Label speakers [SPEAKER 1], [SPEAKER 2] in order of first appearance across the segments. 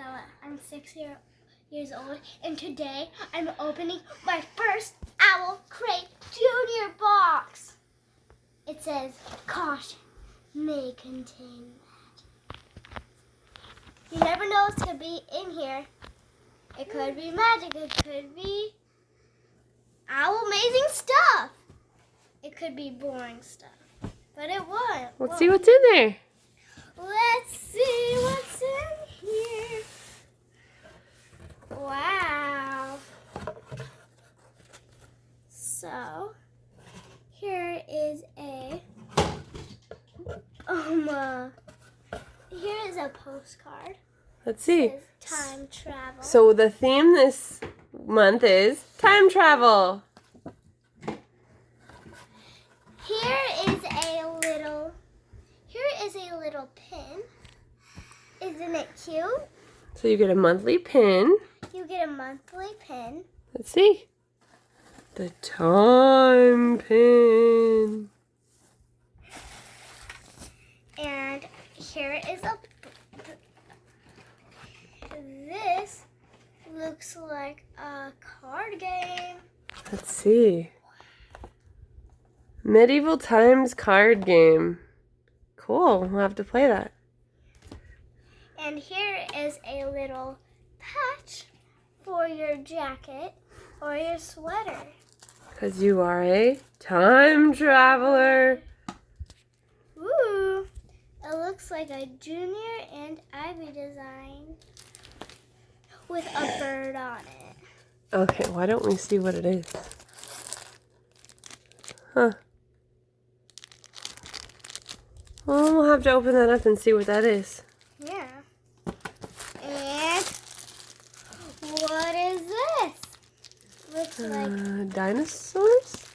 [SPEAKER 1] Annabella. I'm 6 years old, and today I'm opening my first Owl Crate Junior box. It says, "Caution may contain magic." You never know what's going to be in here. It could be magic. It could be owl amazing stuff. It could be boring stuff. But it won't.
[SPEAKER 2] Let's see what's in there.
[SPEAKER 1] Let's see what's in here. Wow. So, here is a postcard.
[SPEAKER 2] Let's see.
[SPEAKER 1] It says time travel.
[SPEAKER 2] So the theme this month is time travel.
[SPEAKER 1] Here is a little pin. Isn't it cute?
[SPEAKER 2] So you get a monthly pin.
[SPEAKER 1] You get a monthly pin.
[SPEAKER 2] Let's see. The time pin.
[SPEAKER 1] And here is this looks like a card game.
[SPEAKER 2] Let's see. Medieval times card game. Cool. We'll have to play that.
[SPEAKER 1] And here is a little patch for your jacket or your sweater.
[SPEAKER 2] Because you are a time traveler.
[SPEAKER 1] Ooh, it looks like a Junior and Ivy design with a bird on it.
[SPEAKER 2] Okay, why don't we see what it is? Huh. Well, we'll have to open that up and see what that is.
[SPEAKER 1] Yeah. And what is this? Looks like...
[SPEAKER 2] Dinosaurs?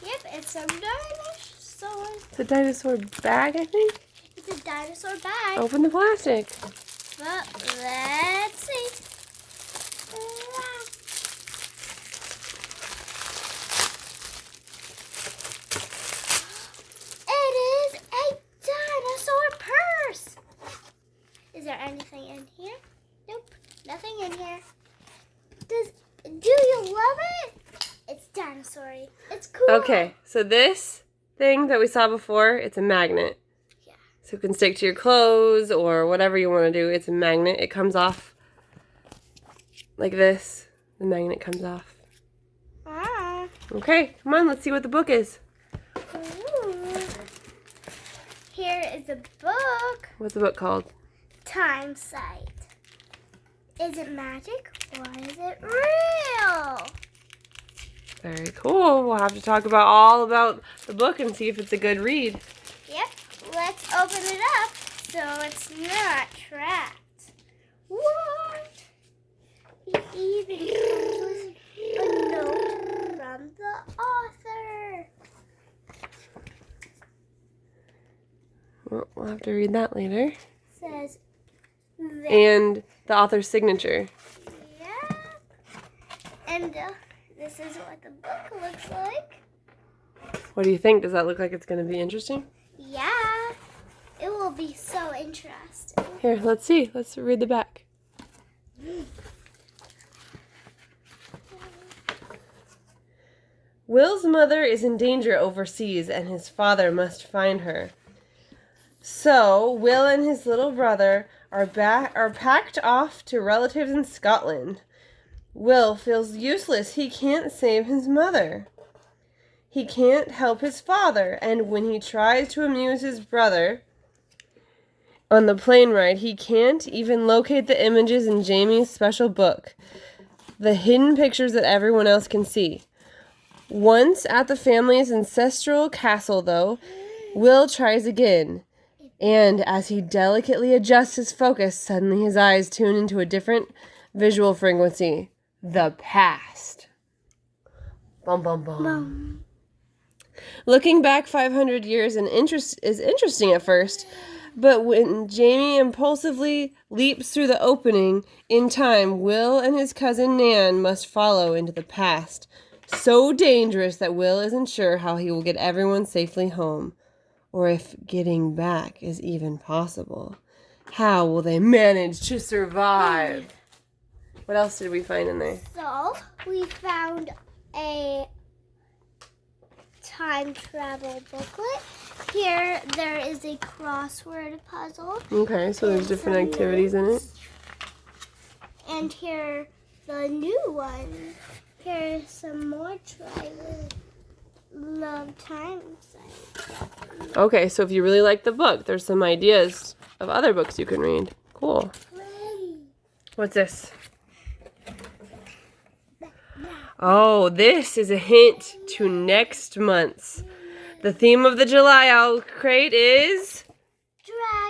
[SPEAKER 1] Yep, it's some dinosaurs.
[SPEAKER 2] It's a dinosaur bag, I think.
[SPEAKER 1] It's a dinosaur bag.
[SPEAKER 2] Open the plastic.
[SPEAKER 1] Well, let's see. It is a dinosaur purse. Is there anything in here? Nope, nothing in here. Do you love it? It's dinosaur-y. It's cool.
[SPEAKER 2] Okay, so this thing that we saw before, it's a magnet.
[SPEAKER 1] Yeah.
[SPEAKER 2] So it can stick to your clothes or whatever you want to do. It's a magnet. It comes off like this. The magnet comes off.
[SPEAKER 1] Ah.
[SPEAKER 2] Okay, come on, let's see what the book is.
[SPEAKER 1] Ooh. Here is a book.
[SPEAKER 2] What's the book called?
[SPEAKER 1] Time Sight. Is it magic or is it real?
[SPEAKER 2] Very cool. We'll have to talk all about the book and see if it's a good read.
[SPEAKER 1] Yep. Let's open it up so it's not trapped. What? It even comes with a note from the author.
[SPEAKER 2] Well, we'll have to read that later.
[SPEAKER 1] Says
[SPEAKER 2] And the author's signature.
[SPEAKER 1] yeah. And this is what the book looks like.
[SPEAKER 2] What do you think? Does that look like it's going to be interesting?
[SPEAKER 1] Yeah. It will be so interesting.
[SPEAKER 2] Here, let's see. Let's read the back. Will's mother is in danger overseas and his father must find her. So, Will and his little brother are packed off to relatives in Scotland. Will feels useless. He can't save his mother. He can't help his father, and when he tries to amuse his brother on the plane ride, he can't even locate the images in Jamie's special book, the hidden pictures that everyone else can see. Once at the family's ancestral castle, though, Will tries again. And as he delicately adjusts his focus, suddenly his eyes tune into a different visual frequency. The past. Bum, bum, bum.
[SPEAKER 1] Mom.
[SPEAKER 2] Looking back 500 years is interesting at first, but when Jamie impulsively leaps through the opening in time, Will and his cousin Nan must follow into the past. So dangerous that Will isn't sure how he will get everyone safely home, or if getting back is even possible. How will they manage to survive? What else did we find in there?
[SPEAKER 1] So, we found a time travel booklet. Here, there is a crossword puzzle.
[SPEAKER 2] Okay, so there's different activities in it.
[SPEAKER 1] And here, the new one. Here's some more love time science.
[SPEAKER 2] Okay, so if you really like the book, there's some ideas of other books you can read. Cool. What's this? Oh, this is a hint to next month's. The theme of the July Owl Crate is...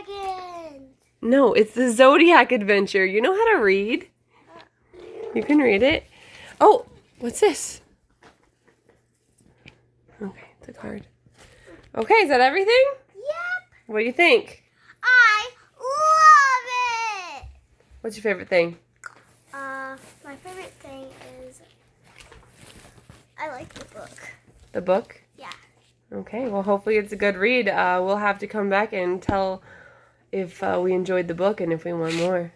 [SPEAKER 1] Dragons.
[SPEAKER 2] No, it's the Zodiac Adventure. You know how to read? You can read it. Oh, what's this? Okay, it's a card. Okay, is that everything?
[SPEAKER 1] Yep.
[SPEAKER 2] What do you think?
[SPEAKER 1] I love it.
[SPEAKER 2] What's your favorite thing?
[SPEAKER 1] My favorite thing is I like the book.
[SPEAKER 2] The book?
[SPEAKER 1] Yeah.
[SPEAKER 2] Okay, well, hopefully it's a good read. We'll have to come back and tell if we enjoyed the book and if we want more.